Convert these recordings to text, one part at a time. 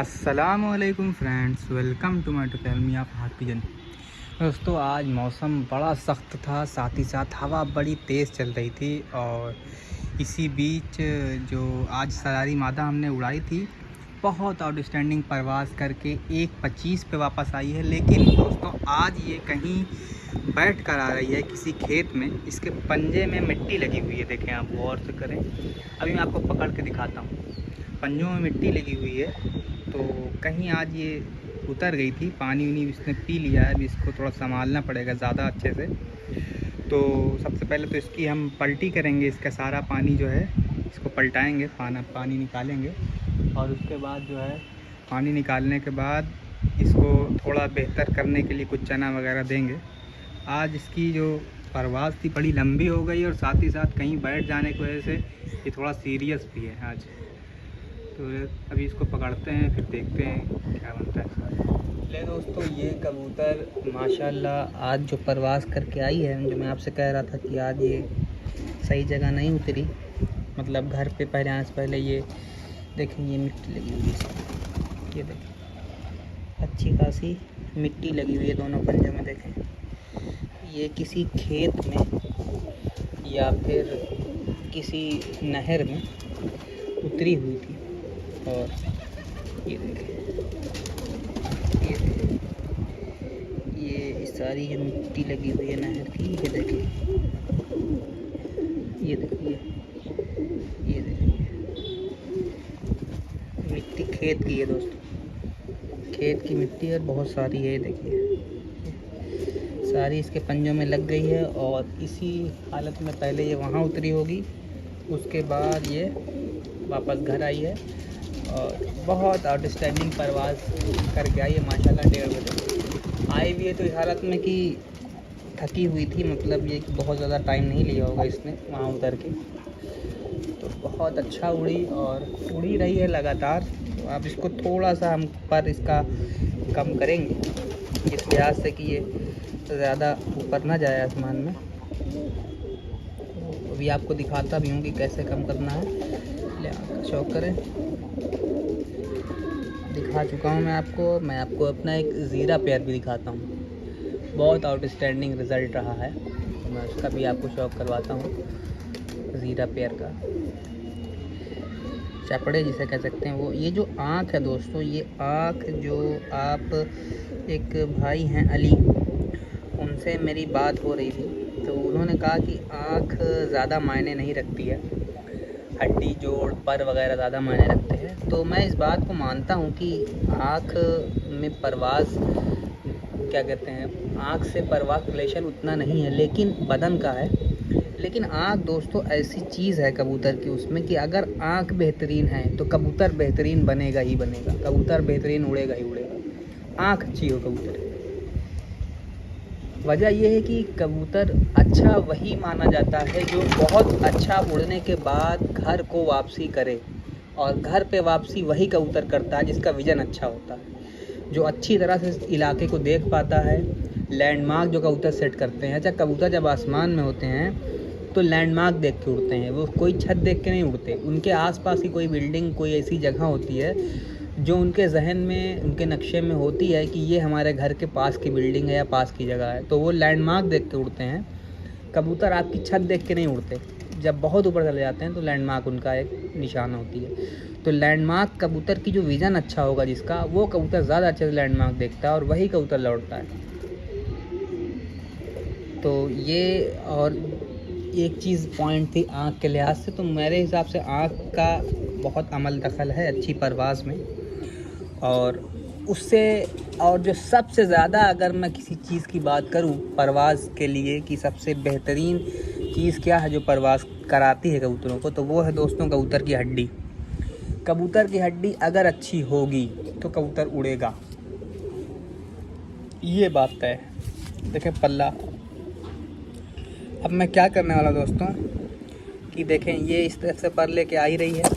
अस्सलामुअलैकुम friends, welcome to my channel मी आप हाथ पिजन। दोस्तों, आज मौसम बड़ा सख्त था, साथ ही साथ हवा बड़ी तेज़ चल रही थी। और इसी बीच जो आज सरारी मादा हमने उड़ाई थी, बहुत आउटस्टैंडिंग परवाज़ करके 1:25 पे वापस आई है। लेकिन दोस्तों, आज ये कहीं बैठ कर आ रही है किसी खेत में। इसके पंजे में मिट्टी लगी हुई है, देखें आप गौर से करें। अभी मैं आपको पकड़ के दिखाता हूँ, पंजों में मिट्टी लगी हुई है। तो कहीं आज ये उतर गई थी, पानी वानी इसने पी लिया है। अभी इसको थोड़ा संभालना पड़ेगा ज़्यादा अच्छे से। तो सबसे पहले तो इसकी हम पलटी करेंगे, इसका सारा पानी जो है इसको पलटाएंगे, पानी निकालेंगे। और उसके बाद जो है पानी निकालने के बाद इसको थोड़ा बेहतर करने के लिए कुछ चना वगैरह देंगे। आज इसकी जो परवाज़ थी बड़ी लंबी हो गई, और साथ ही साथ कहीं बैठ जाने की वजह से ये थोड़ा सीरियस भी है आज। तो अभी इसको पकड़ते हैं, फिर देखते हैं क्या बनता है। ले दोस्तों, ये कबूतर माशाल्लाह आज जो परवाज़ करके आई है, जो मैं आपसे कह रहा था कि आज ये सही जगह नहीं उतरी, मतलब घर पे पहले आने से पहले ये देखें, ये मिट्टी लगी हुई है इसमें। ये देखें, अच्छी खासी मिट्टी लगी हुई है दोनों पंजों में। देखें, ये किसी खेत में या फिर किसी नहर में उतरी हुई थी। और ये देखें, ये सारी जो मिट्टी लगी हुई है नहर की, ये देखिए, ये देखिए, ये देखिए, मिट्टी खेत की है दोस्तों, खेत की मिट्टी है, बहुत सारी है। देखिए, सारी इसके पंजों में लग गई है। और इसी हालत में पहले ये वहाँ उतरी होगी, उसके बाद ये वापस घर आई है। और बहुत आउटस्टैंडिंग परवाज़ करके आई है माशाल्लाह। 1:30 बजे आई भी है, तो इस हालत में कि थकी हुई थी, मतलब ये कि बहुत ज़्यादा टाइम नहीं लिया होगा इसने वहाँ उतर के। तो बहुत अच्छा उड़ी और उड़ी रही है लगातार। तो आप इसको थोड़ा सा हम पर इसका कम करेंगे, इस लिहाज से कि ये ज़्यादा ऊपर ना जाए आसमान में। तो अभी आपको दिखाता भी हूँ कि कैसे कम करना है। ले आपका शौक करें, दिखा चुका हूँ मैं आपको अपना एक ज़ीरा पेयर भी दिखाता हूँ। बहुत आउटस्टैंडिंग रिज़ल्ट रहा है, तो मैं उसका भी आपको शौक करवाता हूँ। ज़ीरा पेयर का चपड़े जिसे कह सकते हैं, वो ये जो आँख है दोस्तों, ये आँख जो आप एक भाई हैं अली, उनसे मेरी बात हो रही थी, तो उन्होंने कहा कि आँख ज़्यादा मायने नहीं रखती है, हड्डी जोड़ पर वगैरह ज़्यादा मायने रखते हैं। तो मैं इस बात को मानता हूँ कि आँख में परवाज़ क्या कहते हैं, आँख से परवाज़ रिलेशन उतना नहीं है, लेकिन बदन का है। लेकिन आँख दोस्तों ऐसी चीज़ है कबूतर की, उसमें कि अगर आँख बेहतरीन है तो कबूतर बेहतरीन बनेगा ही बनेगा, कबूतर बेहतरीन उड़ेगा ही उड़ेगा। आँख अच्छी हो कबूतर की। वजह यह है कि कबूतर अच्छा वही माना जाता है जो बहुत अच्छा उड़ने के बाद घर को वापसी करे, और घर पे वापसी वही कबूतर करता है जिसका विज़न अच्छा होता है, जो अच्छी तरह से इलाके को देख पाता है। लैंडमार्क जो कबूतर सेट करते हैं, अच्छा कबूतर जब आसमान में होते हैं तो लैंडमार्क देख के उड़ते हैं, वो कोई छत देख के नहीं उड़ते। उनके आसपास की कोई बिल्डिंग, कोई ऐसी जगह होती है जो उनके जहन में, उनके नक्शे में होती है कि ये हमारे घर के पास की बिल्डिंग है या पास की जगह है, तो वो लैंडमार्क देख के उड़ते हैं। कबूतर आपकी छत देख के नहीं उड़ते, जब बहुत ऊपर चले जाते हैं तो लैंडमार्क उनका एक निशान होती है। तो लैंडमार्क कबूतर की जो विज़न अच्छा होगा जिसका, वो कबूतर ज़्यादा अच्छे से लैंडमार्क देखता है और वही कबूतर लौटता है। तो ये और एक चीज़ पॉइंट थी आँख के लिहाज से, तो मेरे हिसाब से आँख का बहुत अमल दखल है अच्छी परवाज़ में। और उससे, और जो सबसे ज़्यादा अगर मैं किसी चीज़ की बात करूं परवाज़ के लिए कि सबसे बेहतरीन चीज़ क्या है जो परवाज़ कराती है कबूतरों को, तो वो है दोस्तों कबूतर की हड्डी। कबूतर की हड्डी अगर अच्छी होगी तो कबूतर उड़ेगा, ये बात तय है। देखें पल्ला, अब मैं क्या करने वाला दोस्तों कि देखें, ये इस तरफ से पर लेके आ ही रही है,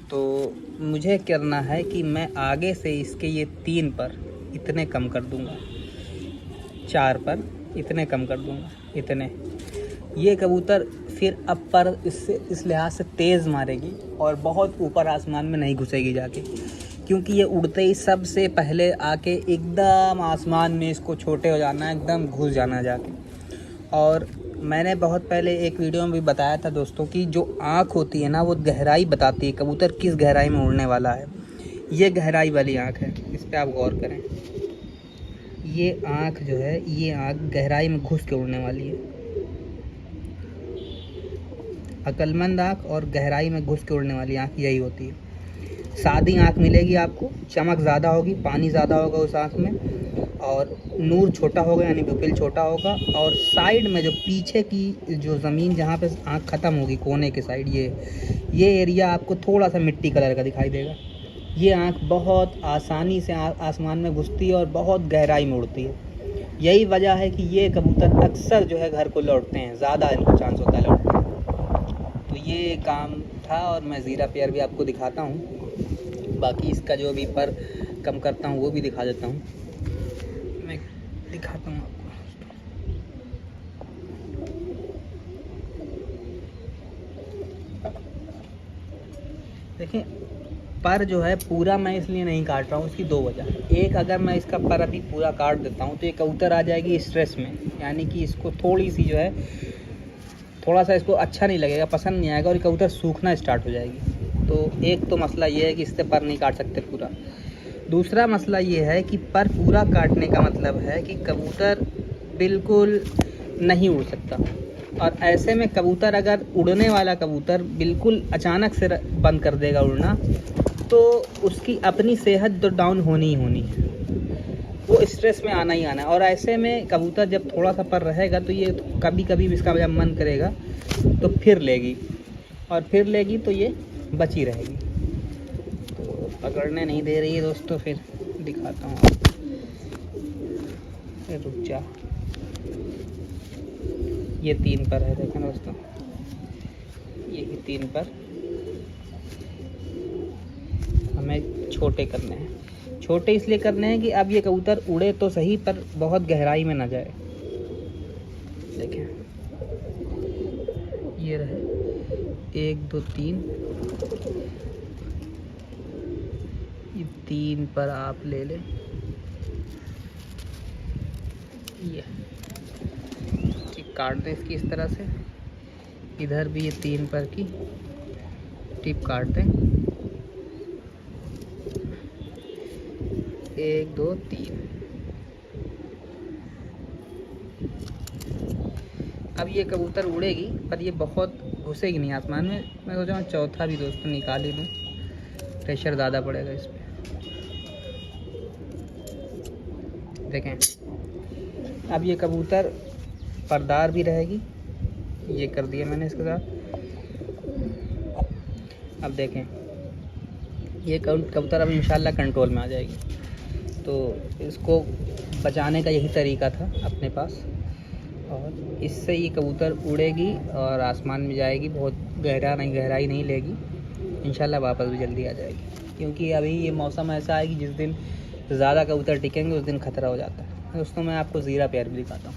तो मुझे करना है कि मैं आगे से इसके ये 3 पर इतने कम कर दूंगा, 4 पर इतने कम कर दूंगा, इतने। ये कबूतर फिर अब पर इससे इस लिहाज से तेज़ मारेगी और बहुत ऊपर आसमान में नहीं घुसेगी जाके, क्योंकि ये उड़ते ही सबसे पहले आके एकदम आसमान में इसको छोटे हो जाना है, एकदम घुस जाना जाके। और मैंने बहुत पहले एक वीडियो में भी बताया था दोस्तों कि जो आँख होती है ना, वो गहराई बताती है कबूतर किस गहराई में उड़ने वाला है। ये गहराई वाली आँख है, इस पर आप गौर करें। ये आँख जो है, ये आँख गहराई में घुस के उड़ने वाली है। अक्लमंद आँख और गहराई में घुस के उड़ने वाली आँख यही होती है। सादी आँख मिलेगी आपको, चमक ज़्यादा होगी, पानी ज़्यादा होगा उस आँख में, और नूर छोटा होगा यानी पुपिल छोटा होगा। और साइड में जो पीछे की जो ज़मीन जहाँ पे आँख ख़त्म होगी, कोने के साइड, ये एरिया आपको थोड़ा सा मिट्टी कलर का दिखाई देगा। ये आँख बहुत आसानी से आसमान में घुसती है और बहुत गहराई में उड़ती है। यही वजह है कि ये कबूतर अक्सर जो है घर को लौटते हैं, ज़्यादा इनको चांस होता है लौटने का। तो ये काम था, और मैं ज़ीरा पेयर भी आपको दिखाता हूँ। बाकी इसका जो भी पर कम करता हूँ वो भी दिखा देता हूँ। मैं दिखाता हूँ आपको। देखिए, पर जो है पूरा मैं इसलिए नहीं काट रहा हूँ, इसकी दो वजह। एक, अगर मैं इसका पर अभी पूरा काट देता हूँ तो ये कबूतर आ जाएगी स्ट्रेस में, यानी कि इसको थोड़ी सी जो है, थोड़ा सा इसको अच्छा नहीं लगेगा, पसंद नहीं आएगा, और ये कबूतर सूखना स्टार्ट हो जाएगी। तो एक तो मसला ये है कि इससे पर नहीं काट सकते पूरा। दूसरा मसला ये है कि पर पूरा काटने का मतलब है कि कबूतर बिल्कुल नहीं उड़ सकता। और ऐसे में कबूतर, अगर उड़ने वाला कबूतर बिल्कुल अचानक से बंद कर देगा उड़ना, तो उसकी अपनी सेहत तो डाउन होनी ही होनी है, वो स्ट्रेस में आना ही आना है। और ऐसे में कबूतर जब थोड़ा सा पर रहेगा तो ये कभी कभी इसका जब मन करेगा तो फिर लेगी, और फिर लेगी तो ये बची रहेगी। तो पकड़ने नहीं दे रही है दोस्तों, फिर दिखाता हूँ आपको। रुक जा, ये 3 पर है, देखें दोस्तों, यही 3 पर हमें छोटे करने हैं। छोटे इसलिए करने हैं कि अब ये कबूतर उड़े तो सही, पर बहुत गहराई में ना जाए। देखें, ये रहे 1 2 3, ये 3 पर आप ले लें। ये ठीक काट दें इसकी इस तरह से। इधर भी ये 3 पर की टिप काट दें। 1 2 3। अब ये कबूतर उड़ेगी, पर ये बहुत घुसेगी नहीं आसमान में। मैं सोच रहा हूँ चौथा भी दोस्तों निकाल ही दूँ, प्रेशर ज़्यादा पड़ेगा इस पर। देखें, अब ये कबूतर परदार भी रहेगी, ये कर दिया मैंने इसके साथ। अब देखें, ये कबूतर अब इंशाल्लाह कंट्रोल में आ जाएगी। तो इसको बचाने का यही तरीका था अपने पास, और इससे ये कबूतर उड़ेगी और आसमान में जाएगी, बहुत गहराई नहीं लेगी, इंशाल्लाह वापस भी जल्दी आ जाएगी। क्योंकि अभी ये मौसम ऐसा है कि जिस दिन ज़्यादा कबूतर टिकेंगे उस दिन ख़तरा हो जाता है। दोस्तों, मैं आपको ज़ीरा पेयर भी दिखाता हूँ।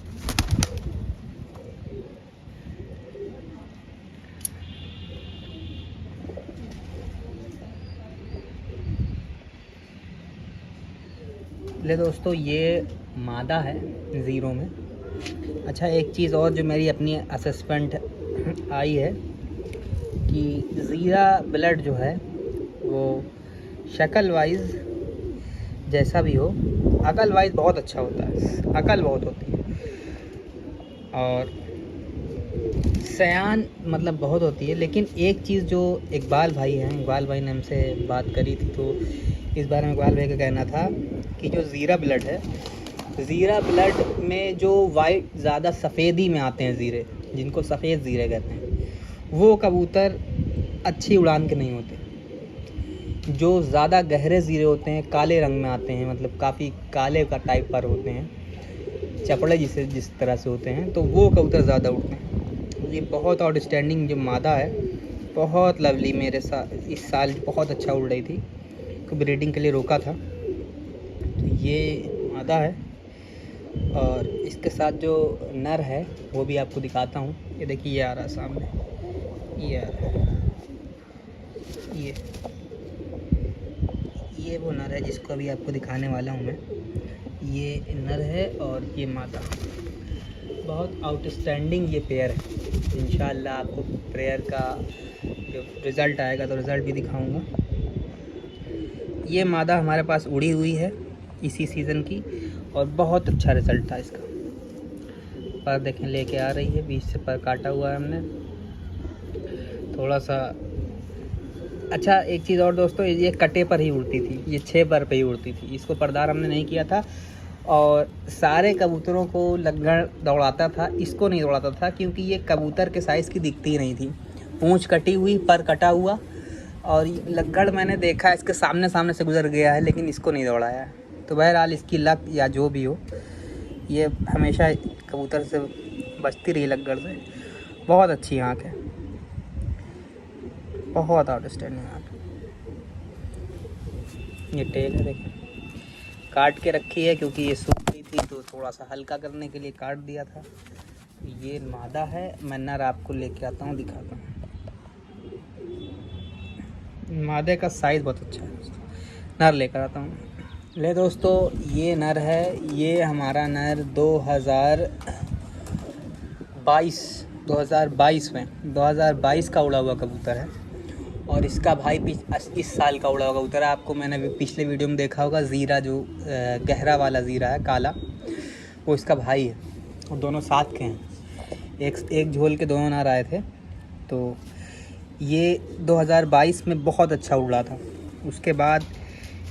ले दोस्तों, ये मादा है ज़ीरो में। अच्छा, एक चीज़ और जो मेरी अपनी असेसमेंट आई है कि ज़ीरा ब्लड जो है वो शक्ल वाइज जैसा भी हो, अकल वाइज बहुत अच्छा होता है, अकल बहुत होती है, और सयान मतलब बहुत होती है। लेकिन एक चीज़ जो इकबाल भाई हैं, इकबाल भाई ने हमसे बात करी थी, तो इस बारे में इकबाल भाई का कहना था कि जो ज़ीरा ब्लड है, ज़ीरा ब्लड में जो वाइट ज़्यादा सफ़ेदी में आते हैं ज़ीरे, जिनको सफ़ेद ज़ीरे कहते हैं, वो कबूतर अच्छी उड़ान के नहीं होते। जो ज़्यादा गहरे ज़ीरे होते हैं, काले रंग में आते हैं, मतलब काफ़ी काले का टाइप पर होते हैं, चपड़े जिस तरह से होते हैं, तो वो कबूतर ज़्यादा उड़ते हैं। ये बहुत आउटस्टैंडिंग जो मादा है, बहुत लवली, मेरे साथ इस साल बहुत अच्छा उड़ रही थी, को ब्रीडिंग के लिए रोका था। तो ये मादा है, और इसके साथ जो नर है वो भी आपको दिखाता हूँ। ये देखिए, ये आ रहा है सामने, ये आ रहा है, ये वो नर है जिसको अभी आपको दिखाने वाला हूँ मैं। ये नर है और ये मादा। बहुत आउटस्टैंडिंग ये पेयर है। इंशाल्लाह आपको पेयर का जो रिज़ल्ट आएगा तो रिज़ल्ट भी दिखाऊंगा। ये मादा हमारे पास उड़ी हुई है इसी सीज़न की और बहुत अच्छा रिज़ल्ट था इसका। पर देखें लेके आ रही है, बीच से पर काटा हुआ है हमने थोड़ा सा। अच्छा एक चीज़ और दोस्तों, ये कटे पर ही उड़ती थी, ये 6 पर ही उड़ती थी। इसको परदार हमने नहीं किया था और सारे कबूतरों को लग्गड़ दौड़ाता था, इसको नहीं दौड़ाता था क्योंकि ये कबूतर के साइज़ की दिखती ही नहीं थी। पूँछ कटी हुई, पर कटा हुआ, और लग्गड़ मैंने देखा इसके सामने से गुजर गया है लेकिन इसको नहीं दौड़ाया है। तो बहरहाल इसकी लक या जो भी हो, ये हमेशा कबूतर से बचती रही, लग्गड़ से। बहुत अच्छी आँख है, बहुत आउटस्टैंडिंग आँख। ये टेल है देखें, काट के रखी है क्योंकि ये सूख गई थी तो थोड़ा सा हल्का करने के लिए काट दिया था। ये मादा है, मैं नर आपको लेके आता हूँ, दिखाता हूँ। मादे का साइज़ बहुत अच्छा है दोस्तों, नर लेकर आता हूँ। ले दोस्तों ये नर है, ये हमारा नर 2022 का उड़ा हुआ कबूतर है और इसका भाई इस साल का उड़ा हुआ कबूतर है। आपको मैंने पिछले वीडियो में देखा होगा, ज़ीरा जो गहरा वाला ज़ीरा है काला, वो इसका भाई है और दोनों साथ के हैं। एक झोल के दोनों नर आए थे। तो ये 2022 में बहुत अच्छा उड़ा था। उसके बाद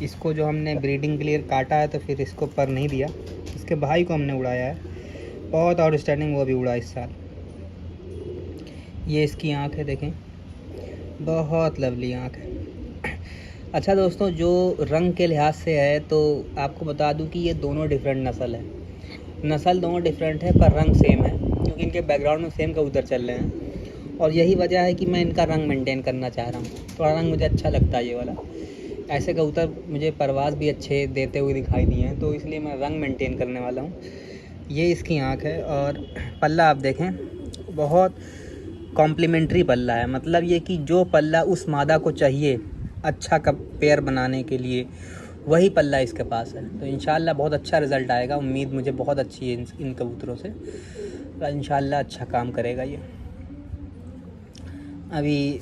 इसको जो हमने ब्रीडिंग के लिए काटा है तो फिर इसको पर नहीं दिया, इसके भाई को हमने उड़ाया है। बहुत आउटस्टैंडिंग वो भी उड़ा इस साल। ये इसकी आँख है देखें, बहुत लवली आँख है। अच्छा दोस्तों, जो रंग के लिहाज से है तो आपको बता दूं कि ये दोनों डिफरेंट नस्ल है। नस्ल दोनों डिफरेंट है पर रंग सेम है क्योंकि इनके बैकग्राउंड में सेम कबूतर चल रहे हैं और यही वजह है कि मैं इनका रंग मेंटेन करना चाह रहा हूँ। थोड़ा रंग मुझे अच्छा लगता है ये वाला। ऐसे कबूतर मुझे परवाज़ भी अच्छे देते हुए दिखाई दिए हैं तो इसलिए मैं रंग मेंटेन करने वाला हूँ। ये इसकी आँख है और पल्ला आप देखें, बहुत कॉम्प्लीमेंट्री पल्ला है। मतलब ये कि जो पल्ला उस मादा को चाहिए अच्छा कब पेयर बनाने के लिए, वही पल्ला इसके पास है। तो इंशाल्लाह बहुत अच्छा रिज़ल्ट आएगा। उम्मीद मुझे बहुत अच्छी है इन कबूतरों से। इंशाल्लाह अच्छा काम करेगा ये। अभी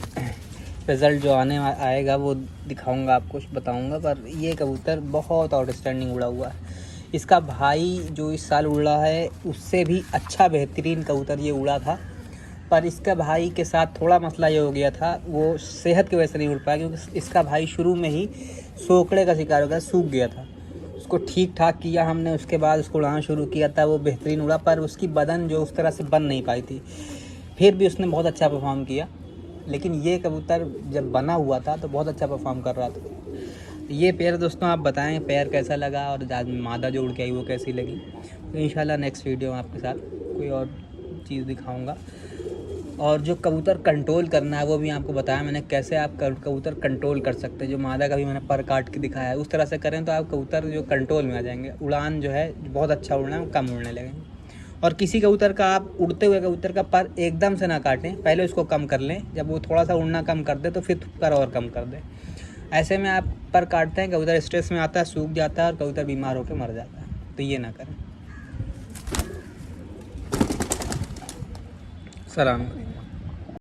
रिज़ल्ट जो आएगा वो दिखाऊंगा आपको, बताऊंगा। पर ये कबूतर बहुत आउटस्टैंडिंग उड़ा हुआ है। इसका भाई जो इस साल उड़ा है उससे भी अच्छा बेहतरीन कबूतर ये उड़ा था, पर इसका भाई के साथ थोड़ा मसला ये हो गया था, वो सेहत की वजह से नहीं उड़ पाया क्योंकि इसका भाई शुरू में ही सोकड़े का शिकार हो गया, सूख गया था। उसको ठीक ठाक किया हमने, उसके बाद उसको उड़ाना शुरू किया था, वो बेहतरीन उड़ा, पर उसकी बदन जो उस तरह से बन नहीं पाई थी। फिर भी उसने बहुत अच्छा परफॉर्म किया। लेकिन ये कबूतर जब बना हुआ था तो बहुत अच्छा परफॉर्म कर रहा था। ये पेयर दोस्तों आप बताएं पेयर कैसा लगा और मादा जो उड़ के आई वो कैसी लगी। तो इंशाल्लाह नेक्स्ट वीडियो में आपके साथ कोई और चीज़ दिखाऊंगा। और जो कबूतर कंट्रोल करना है वो भी आपको बताया मैंने, कैसे आप कबूतर कंट्रोल कर सकते हैं। जो मादा का भी मैंने पर काट के दिखाया है, उस तरह से करें तो आप कबूतर जो कंट्रोल में आ जाएंगे। उड़ान जो है बहुत अच्छा उड़ना है, कम उड़ने लगेंगे। और किसी कबूतर का आप उड़ते हुए कबूतर का पर एकदम से ना काटें, पहले उसको कम कर लें। जब वो थोड़ा सा उड़ना कम कर दे तो फिर पर और कम कर दें। ऐसे में आप पर काटते हैं, कबूतर स्ट्रेस में आता है, सूख जाता है और कबूतर बीमार होकर मर जाता है। तो ये ना करें। सलाम।